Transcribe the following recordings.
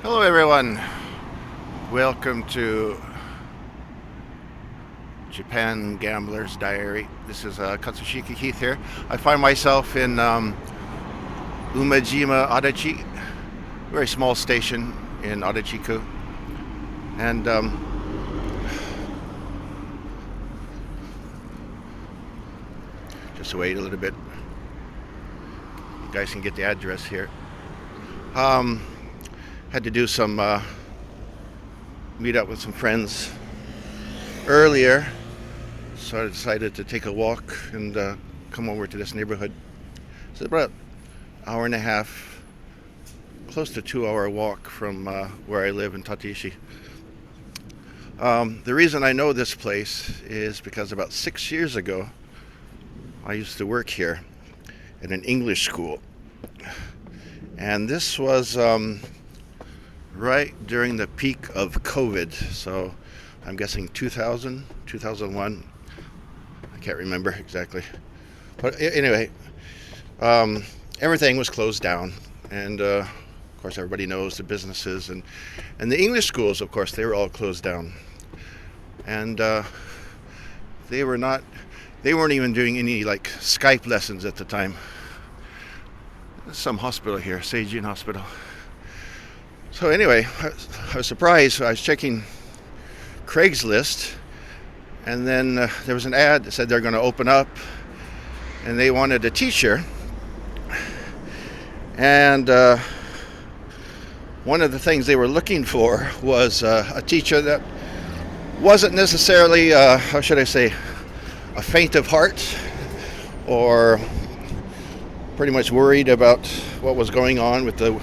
Hello, everyone. Welcome to Japan Gambler's Diary. This is Katsushiki Keith here. I find myself in Umejima, Adachi, a very small station in Adachi-ku. And just wait a little bit. You guys can get the address here. Had to do some meet up with some friends earlier, so I decided to take a walk and come over to this neighborhood. It's about an hour and a half, close to 2 hour walk from where I live in Tateishi. The reason I know this place is because about 6 years ago I used to work here at an English school, and this was right during the peak of COVID, so I'm guessing 2000, 2001. I can't remember exactly. But anyway, everything was closed down, and of course everybody knows the businesses and the English schools, of course, they were all closed down. And they weren't even doing any like Skype lessons at the time. There's some hospital here, Seijin Hospital. So anyway, I was surprised. I was checking Craigslist, and then there was an ad that said they're going to open up, and they wanted a teacher. And one of the things they were looking for was a teacher that wasn't necessarily, how should I say, a faint of heart, or pretty much worried about what was going on with the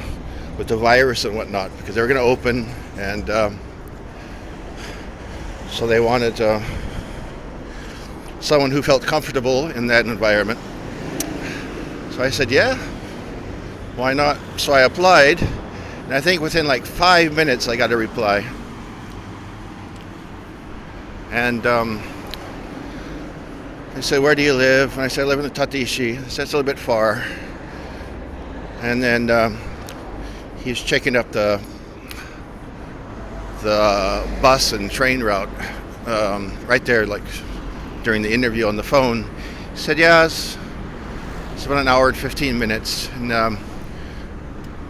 virus and whatnot, because they were going to open, and so they wanted someone who felt comfortable in that environment. So I said, yeah, why not? So I applied, and I think within like 5 minutes I got a reply. And they said, where do you live? And I said, I live in the Tateishi. They said, it's a little bit far. And then he was checking up the bus and train route right there, like during the interview on the phone. He said, yeah, it's about an hour and 15 minutes. And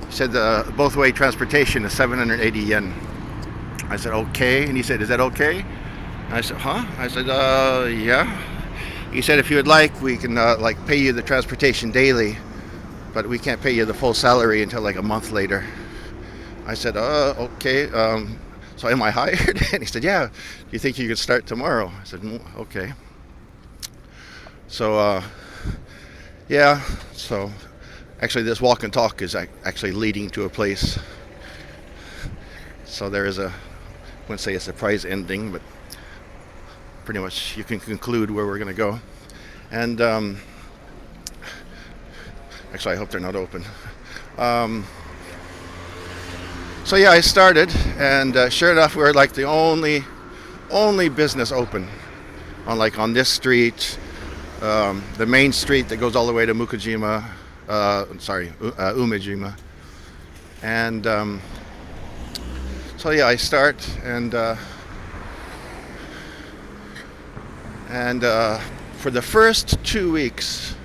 he said the both-way transportation is 780 yen. I said, okay. And he said, is that okay? And I said, huh? I said, yeah. He said, if you would like, we can like pay you the transportation daily, but we can't pay you the full salary until like a month later. I said, okay. So am I hired? And he said, yeah. Do you think you could start tomorrow? I said, okay. So, yeah. So actually this walk and talk is actually leading to a place. So there is I wouldn't say a surprise ending, but pretty much you can conclude where we're going to go. And actually I hope they're not open. So yeah, I started, and sure enough, we were like the only business open on this street, the main street that goes all the way to Umejima, and so yeah, I start, and for the first 2 weeks,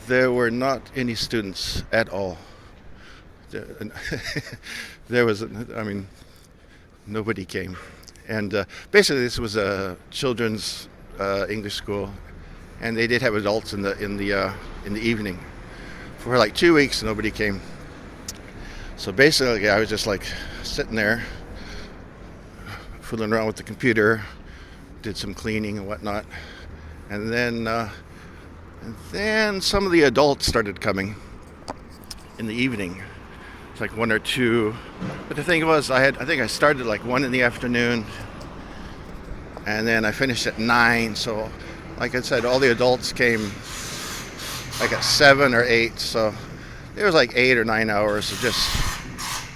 there were not any students at all. There was, nobody came. And basically this was a children's English school, and they did have adults in the evening. For like 2 weeks, nobody came. So basically I was just like sitting there, fooling around with the computer, did some cleaning and whatnot. And then some of the adults started coming in the evening. It's like one or two. But the thing was, I think I started like 1 in the afternoon, and then I finished at 9. So, like I said, all the adults came like at 7 or 8. So it was like 8 or 9 hours of just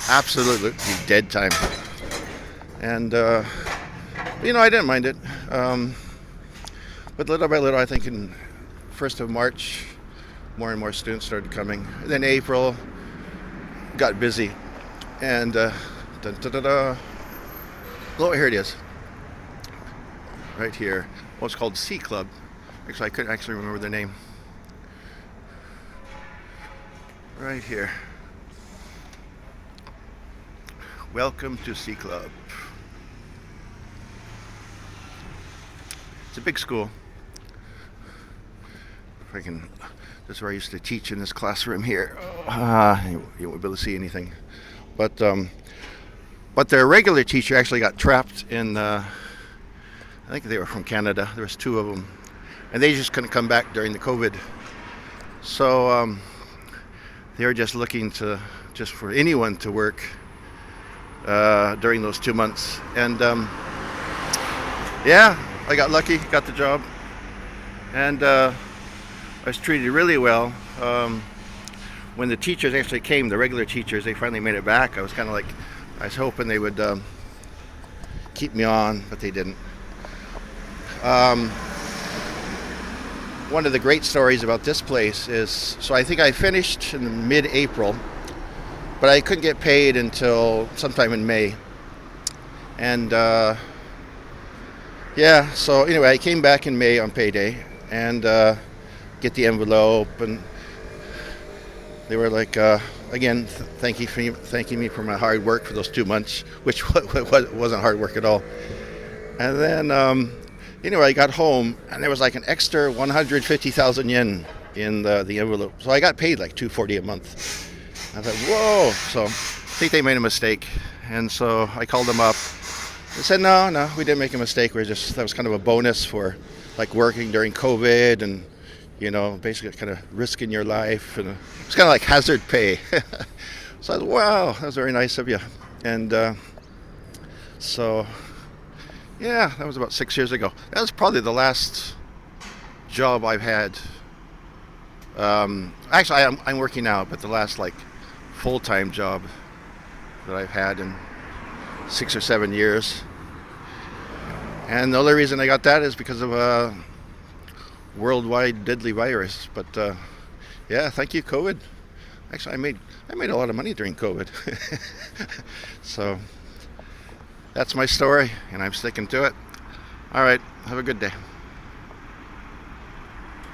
absolutely dead time. And I didn't mind it. But little by little, I think in 1st of March, more and more students started coming. And then April got busy. And dun, dun, dun, dun. Oh, here it is, right here. Well, it's called C Club. Actually, I couldn't actually remember the name. Right here. Welcome to C Club. It's a big school. If I can, this is where I used to teach, in this classroom here. You won't be able to see anything, but their regular teacher actually got trapped in. I think they were from Canada. There was two of them, and they just couldn't come back during the COVID. So they were just looking just for anyone to work during those 2 months, and yeah, I got lucky, got the job, and I was treated really well. When the teachers actually came, the regular teachers, they finally made it back. I was kind of like, I was hoping they would keep me on, but they didn't. One of the great stories about this place is, so I think I finished in mid-April, but I couldn't get paid until sometime in May. And yeah, so anyway, I came back in May on payday and get the envelope, and they were like, again, thanking me for my hard work for those 2 months, which wasn't hard work at all. And then anyway, I got home, and there was like an extra 150,000 yen in the envelope. So I got paid like $240 a month. I thought, whoa. So I think they made a mistake. And so I called them up. They said, no, we didn't make a mistake. That was kind of a bonus for like working during COVID and, basically kind of risking your life. And it's kind of like hazard pay. So I was, wow, that was very nice of you. And so, yeah, that was about 6 years ago. That was probably the last job I've had. Actually, I'm working now, but the last like full-time job that I've had in 6 or 7 years. And the only reason I got that is because of a worldwide deadly virus. But yeah, thank you, COVID. Actually, I made a lot of money during COVID. So that's my story, and I'm sticking to it. All right, have a good day.